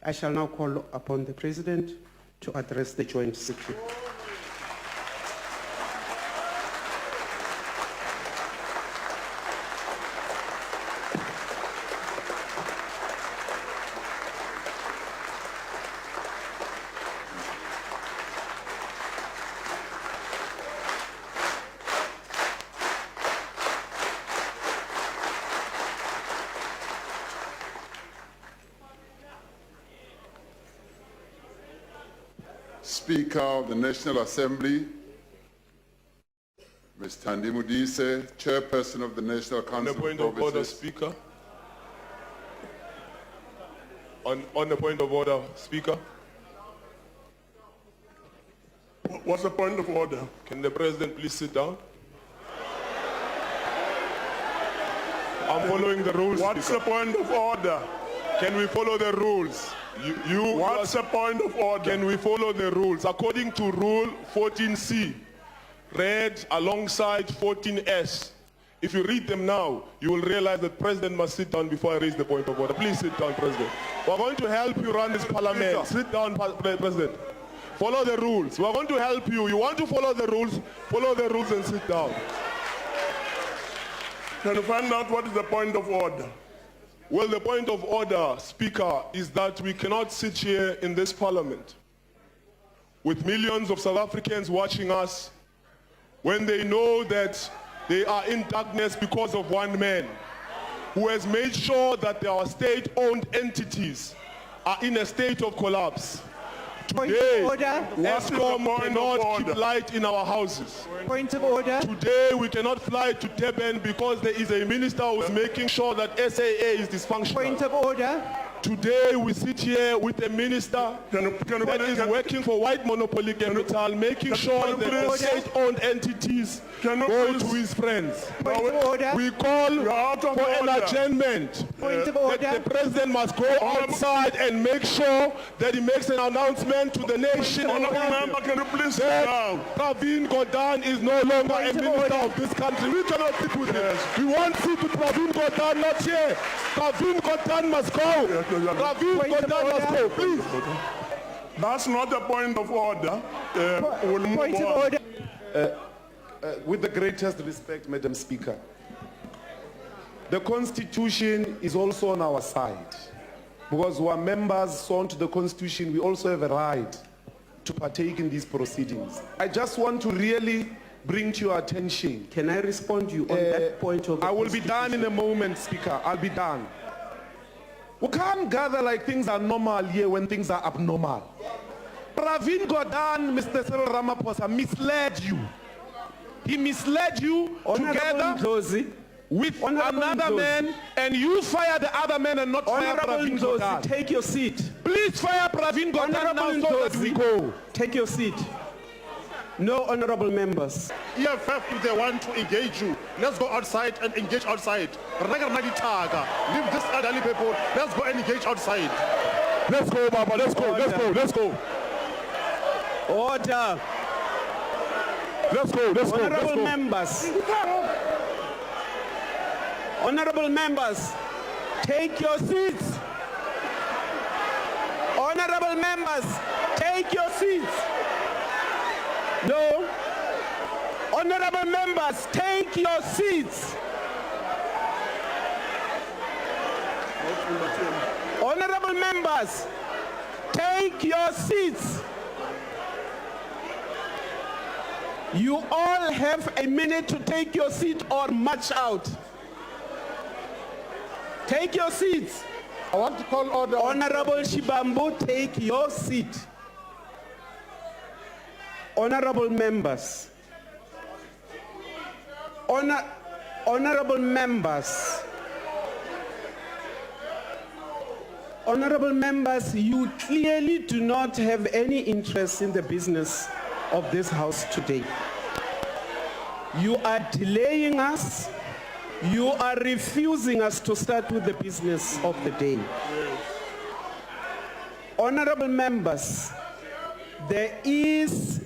I shall now call upon the President to address the joint sitting. Speaker of the National Assembly, Ms. Thandi Modise, Chairperson of the National Council of Provinces. On the point of order, Speaker. On the point of order, Speaker. What's the point of order? Can the President please sit down? I'm following the rules. What's Speaker. the point of order? Can we follow the rules? What's the point of order? Can we follow the rules? According to Rule 14C, read alongside 14S. If you read them now, you will realize that President must sit down before I raise the point of order. Please sit down, President. We're going to help you run this parliament. Sit down, President. Follow the rules. We're going to help you. You want to follow the rules and sit down. Can you find out what is the point of order? Well, the point of order, Speaker, is that we cannot sit here in this parliament with millions of South Africans watching us when they know that they are in darkness because of one man who has made sure that our state-owned entities are in a state of collapse. Today, Escom cannot keep light in our houses. Point of order. Today, we cannot fly to Durban because there is a minister who is making sure that SAA is dysfunctional. Point of order. Today, we sit here with a minister that is working for white monopoly capital, making sure that the state-owned entities go to his friends. We call for an adjournment. That the President must go outside and make sure that he makes an announcement to the nation. Can you please sit down? Pravin Gordhan is no longer a minister of this country. We cannot sit with him. We want to sit with Pravin Gordhan, not here. Pravin Gordhan must go. Pravin Gordhan must go, please. That's not a point of order. Point of order. With the greatest respect, Madam Speaker, the Constitution is also on our side. Because we are members sworn to the Constitution, we also have a right to partake in these proceedings. I just want to really bring to your attention. Can I respond to you on that point of the I will be done in a moment, Speaker. I'll be done. We can't gather like things are normal here when things are abnormal. Pravin Gordhan, Mr. Cyril Ramaphosa, misled you. He misled you together with another man, and you fire the other man and not fire Pravin Gordhan. Take your seat. Please fire Pravin Gordhan now so that we go. Take your seat. No honorable members. EFF, if they want to engage you, let's go outside and engage outside. Leave this elderly people. Let's go and engage outside. Let's go, Baba. Let's go. Order. Let's go. Let's go. Order. Let's go. Let's go. Honorable members. Honorable members, take your seats. Honorable members, take your seats. No. Honorable members, take your seats. Honorable members, take your seats. You all have a minute to take your seat or march out. Take your seats. I want to call order. Honorable Shibambu, take your seat. Honorable members. Honorable members. Honorable members, you clearly do not have any interest in the business of this House today. You are delaying us. You are refusing us to start with the business of the day. Honorable members, there is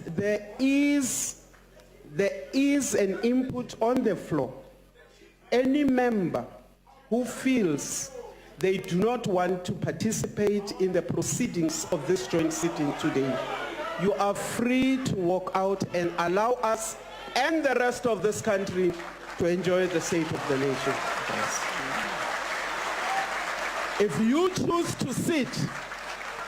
an input on the floor. Any member who feels they do not want to participate in the proceedings of this joint sitting today, you are free to walk out and allow us and the rest of this country to enjoy the state of the nation. If you choose to sit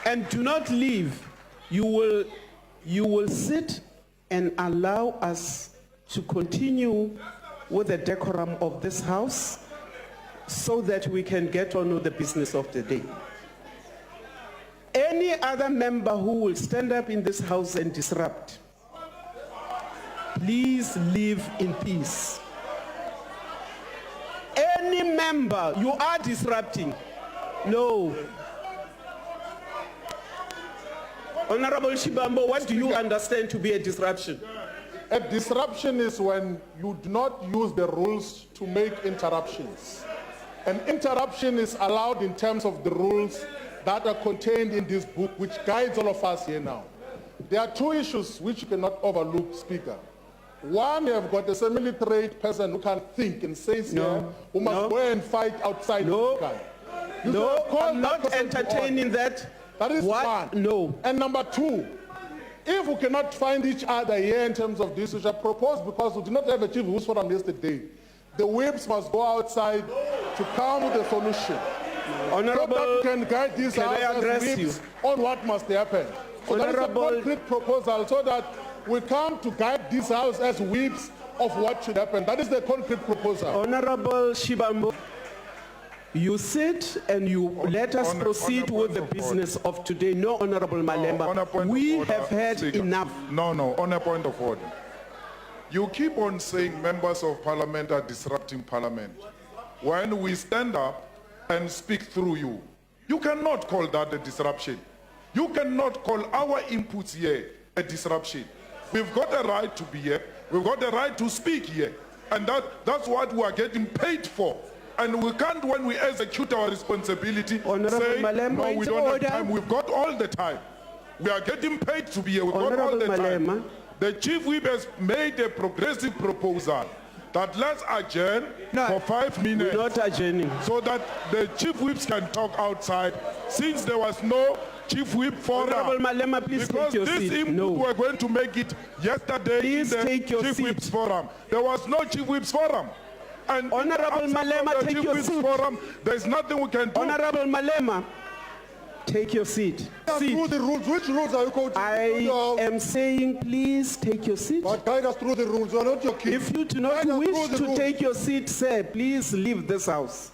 and do not leave, you will sit and allow us to continue with the decorum of this house so that we can get on with the business of the day. Any other member who will stand up in this house and disrupt, please live in peace. Any member, you are disrupting. No. Honorable Shibambo, what do you understand to be a disruption? A disruption is when you do not use the rules to make interruptions. An interruption is allowed in terms of the rules that are contained in this book, which guides all of us here now. There are two issues which you cannot overlook, Speaker. One, you have got a semi-literate person who can think and says here, who must go and fight outside the sky. No, I'm not entertaining that. That is one. No. And number two, if we cannot find each other here in terms of this, which I propose because we did not have a chief whips forum yesterday, the whips must go outside to come with a solution. Honorable, so that we can guide these can I address whips you? on what must happen. So that is a concrete proposal so that we come to guide this house as whips of what should happen. That is the concrete proposal. Honorable Shibambo, you sit and you let us proceed with the business of today. No, Honorable Malemba, we have had enough. No, on a point of order. You keep on saying members of parliament are disrupting parliament. When we stand up and speak through you, you cannot call that a disruption. You cannot call our inputs here a disruption. We've got a right to be here. We've got a right to speak here. And that's what we are getting paid for. And we can't, when we execute our responsibility, say, no, we don't have time. We've got all the time. We are getting paid to be here. We've got all the time. The chief whip has made a progressive proposal that let's adjourn for 5 minutes. We're not adjourning. So that the chief whips can talk outside, since there was no chief whip forum. Honorable Malema, please take your seat. Because this input we're going to make it yesterday please in the take your chief seat. whips forum. There was no chief whips forum. And Honorable Malema, take your seat. Forum, there's nothing we can do. Honorable Malema, take your seat. Through the rules. Which rules are you quoting? I am saying please take your seat. But guide us through the rules. You are not your king. If you do not wish to take your seat, sir, please leave this house.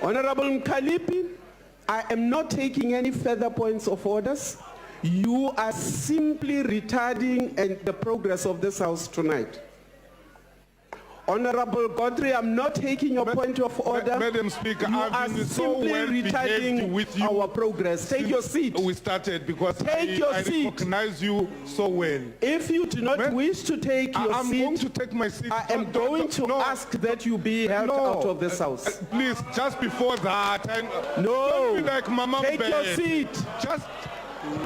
Honorable Mkalipi, I am not taking any further points of orders. You are simply retarding the progress of this house tonight. Honorable Godfrey, I'm not taking your point of order. Madam Speaker, you I've been so simply well retarding with you our progress. Take your seat. We started because Take your I seat. recognize you so well. If you do not wish to take your I'm seat, going to take my seat. I am going to ask that you be held out of this house. Please, just before that. And No. don't be like Mama Take your Bear. seat. Just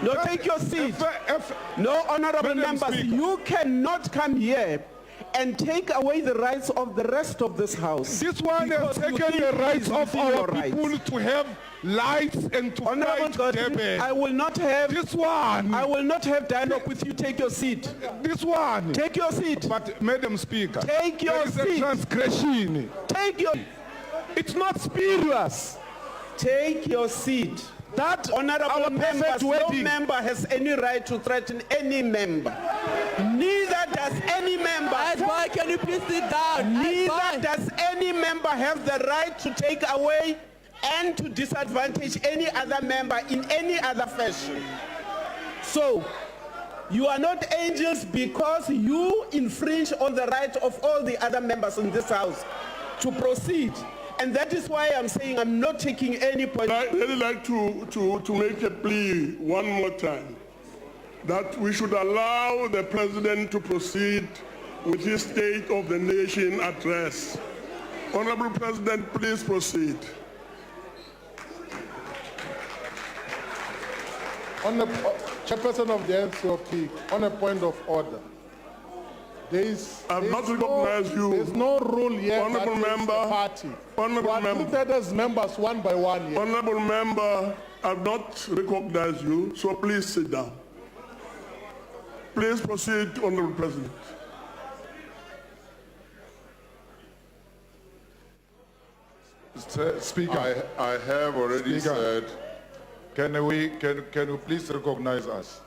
No, take your seat. If No, honorable Madam members, Speaker. you cannot come here and take away the rights of the rest of this house. this one has because you taken think the rights it's of within our your rights. people to have lights and to Honorable fight Godfrey, Durban. I will not have This one. I will not have dialogue with you. Take your seat. This one. Take your seat. But, Madam Speaker, Take your there is a seat. transgression. Take your It's not spurious. Take your seat. That Honorable our members, perfect no wedding. member has any right to threaten any member. Neither does any member. Boy, can you please sit down? Neither does any member have the right to take away and to disadvantage any other member in any other fashion. So, you are not angels because you infringe on the right of all the other members in this house to proceed. And that is why I'm saying I'm not taking any point. I'd really like to make a plea one more time that we should allow the President to proceed with his State of the Nation address. Honorable President, please proceed. On the chairperson of the NCOP, on a point of order. I've not recognized you. There's no rule here. Honourable that member. the party. Honourable We are member. treated as members one by one here. Honourable member, I've not recognized you, so please sit down. Please proceed, Honourable President. Speaker, I have already Speaker. said, can you please recognize us?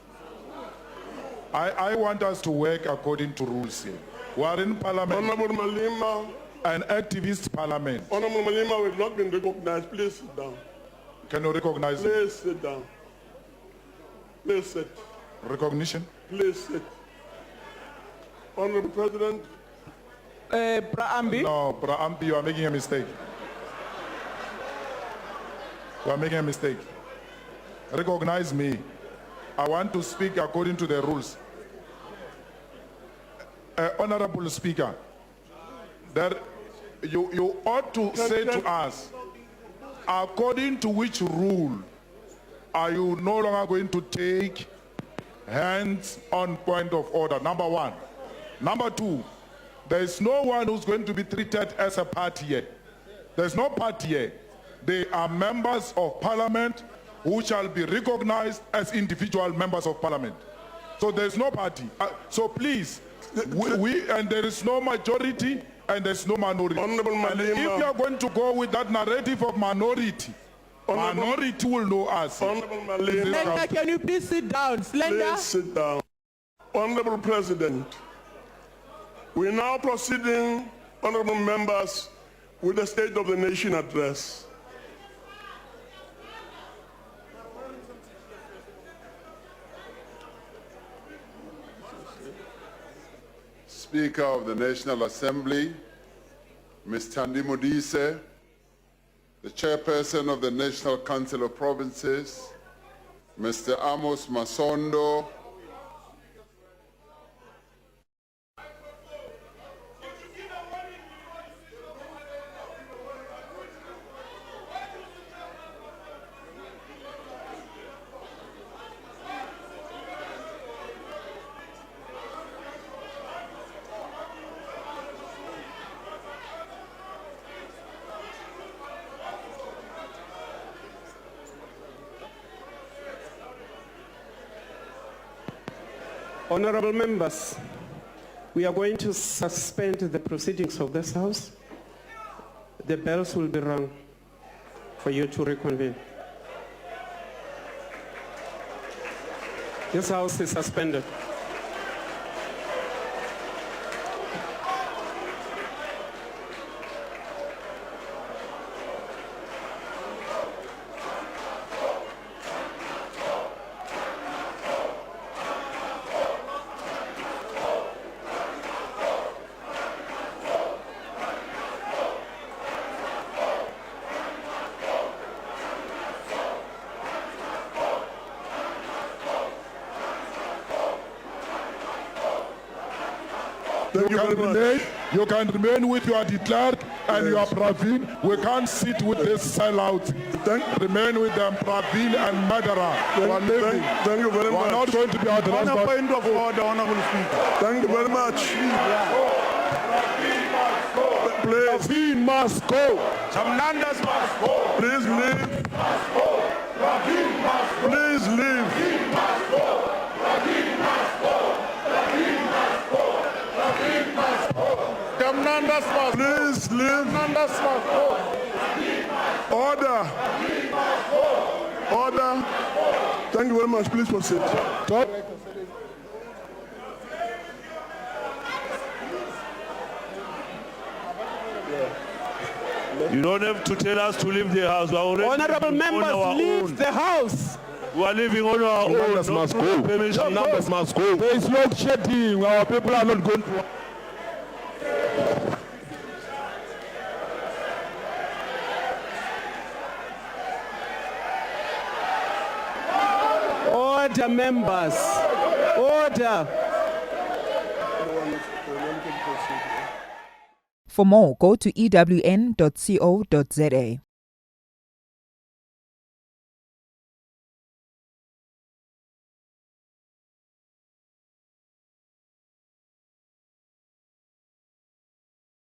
I want us to work according to rules here. We are in parliament, Honourable Malima, an activist parliament. Honourable Malima, we've not been recognized. Please sit down. Can you recognize Please sit down. Please sit. recognition? Please sit. Honourable President, No, Ampi, you are making a mistake. You are making a mistake. Recognize me. I want to speak according to the rules. Honorable Speaker, that you ought to say to us, according to which rule are you no longer going to take hands on point of order? Number one. Number two, there is no one who's going to be treated as a party here. There's no party here. They are members of parliament who shall be recognized as individual members of parliament. So there's no party. So please, and there is no majority and there's no minority. Honourable And if Malema. you are going to go with that narrative of minority, minority will know us. Honourable Malema, Slender, can you please sit down? Slender. please sit down. Honourable President, we're now proceeding, honourable members, with the State of the Nation address. Speaker of the National Assembly, Ms. Thandi Modise, the Chairperson of the National Council of Provinces, Mr. Amos Masondo, Honourable members, we are going to suspend the proceedings of this House. The bells will be rung for you to reconvene. This House is suspended. You can remain with your declared and your Pravin. We can't sit with this sellout. Remain with them, Pravin and murderer. Thank you very We are much. not going to be addressed. On a point of order, Honourable Speaker. Thank you very much. Please, Pravin must go. Chamnandas must go. please leave. Please leave. Chamnandas must go. Please leave. Chamnandas must go. Order. Order. Thank you very much. Please proceed. You don't have to tell us to leave the house. We are already Honourable leaving on our members, leave own. the House. We are leaving on our own. Numbers Not must through go. permission. Numbers must go. There is load shedding. Our people are not going to. Order, members. Order. For more, go to ewn.co.za.